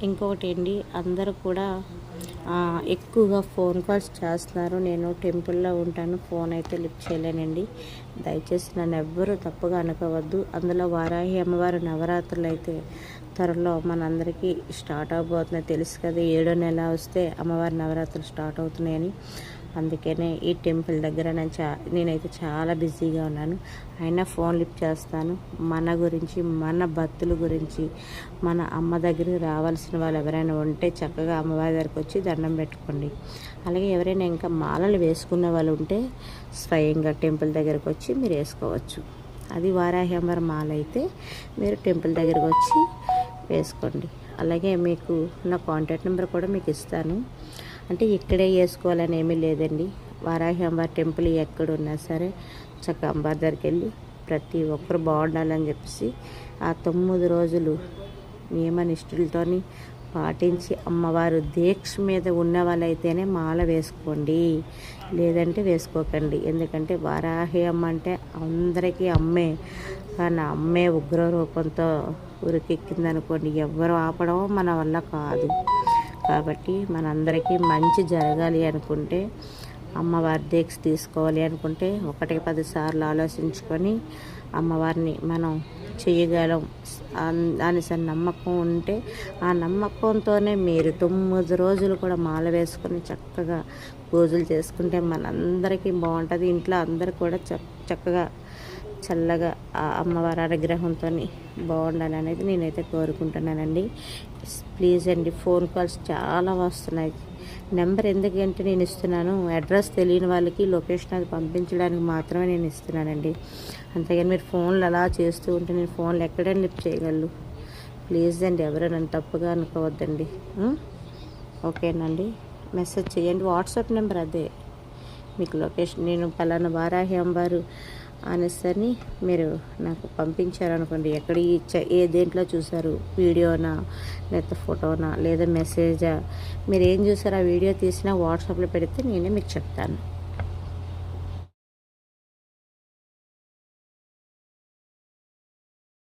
ఇంకొకటి అండి, అందరూ కూడా ఎక్కువగా ఫోన్ కాల్స్ చేస్తున్నారు. నేను టెంపుల్లో ఉంటాను, ఫోన్ అయితే లిఫ్ట్ చేయలేనండి. దయచేసి నన్ను ఎవ్వరూ తప్పుగా అనుకోవద్దు. అందులో వారాహి అమ్మవారి నవరాత్రులు అయితే త్వరలో మనందరికీ స్టార్ట్ అవబోతున్నాయి. తెలుసు కదా, 7వ నెల వస్తే అమ్మవారి నవరాత్రులు స్టార్ట్ అవుతున్నాయని. అందుకనే ఈ టెంపుల్ దగ్గర నేనైతే చాలా బిజీగా ఉన్నాను. అయినా ఫోన్ లిఫ్ట్ చేస్తాను. మన గురించి, మన భక్తుల గురించి, మన అమ్మ దగ్గరికి రావాల్సిన వాళ్ళు ఎవరైనా ఉంటే చక్కగా అమ్మవారి దగ్గరికి వచ్చి దండం పెట్టుకోండి. అలాగే ఎవరైనా ఇంకా మాలలు వేసుకునే వాళ్ళు ఉంటే స్వయంగా టెంపుల్ దగ్గరకు వచ్చి మీరు వేసుకోవచ్చు. అది వారాహి అమ్మవారి మాల అయితే మీరు టెంపుల్ దగ్గరకు వచ్చి వేసుకోండి. అలాగే మీకు నా కాంటాక్ట్ నెంబర్ కూడా మీకు ఇస్తాను. అంటే ఇక్కడే వేసుకోవాలని ఏమీ లేదండి. వారాహి అమ్మవారి టెంపుల్ ఎక్కడున్నా సరే చక్కగా అమ్మవారి దగ్గరికి వెళ్ళి ప్రతి ఒక్కరు బాగుండాలని చెప్పేసి ఆ 9 రోజులు నియమనిష్ఠులతోని పాటించి అమ్మవారు దీక్ష మీద ఉన్న వాళ్ళైతేనే మాల వేసుకోండి, లేదంటే వేసుకోకండి. ఎందుకంటే వారాహి అమ్మ అంటే అందరికీ అమ్మే, కానీ అమ్మే ఉగ్ర రూపంతో ఉరికెక్కిందనుకోండి, ఎవ్వరు ఆపడం మన వల్ల కాదు. కాబట్టి మనందరికీ మంచి జరగాలి అనుకుంటే, అమ్మవారి దీక్ష తీసుకోవాలి అనుకుంటే 1-10 సార్లు ఆలోచించుకొని అమ్మవారిని మనం చేయగలం అనేసి నమ్మకం ఉంటే, ఆ నమ్మకంతోనే మీరు 9 రోజులు కూడా మాల వేసుకొని చక్కగా పూజలు చేసుకుంటే మనందరికీ బాగుంటుంది. ఇంట్లో అందరూ కూడా చక్కగా చల్లగా ఆ అమ్మవారి అనుగ్రహంతో బాగుండాలి అనేది నేనైతే కోరుకుంటున్నానండి. ప్లీజ్ అండి, ఫోన్ కాల్స్ చాలా వస్తున్నాయి. నెంబర్ ఎందుకంటే నేను ఇస్తున్నాను, అడ్రస్ తెలియని వాళ్ళకి లొకేషన్ అది పంపించడానికి మాత్రమే నేను ఇస్తున్నానండి. అంతేగాని మీరు ఫోన్లు అలా చేస్తూ ఉంటే నేను ఫోన్లు ఎక్కడైనా లిఫ్ట్ చేయగలను. ప్లీజ్ అండి, ఎవరో నన్ను తప్పుగా అనుకోవద్దండి. ఓకేనండి, మెసేజ్ చేయండి. వాట్సాప్ నెంబర్ అదే. మీకు లొకేషన్ నేను పలానా వారాహి అమ్మవారు అనేసరి మీరు నాకు పంపించారనుకోండి, ఎక్కడ ఏ దేంట్లో చూసారు, వీడియోనా లేదా ఫోటోనా లేదా మెసేజా, మీరు ఏం చూసారో ఆ వీడియో తీసినా వాట్సాప్లో పెడితే నేనే మీకు చెప్తాను.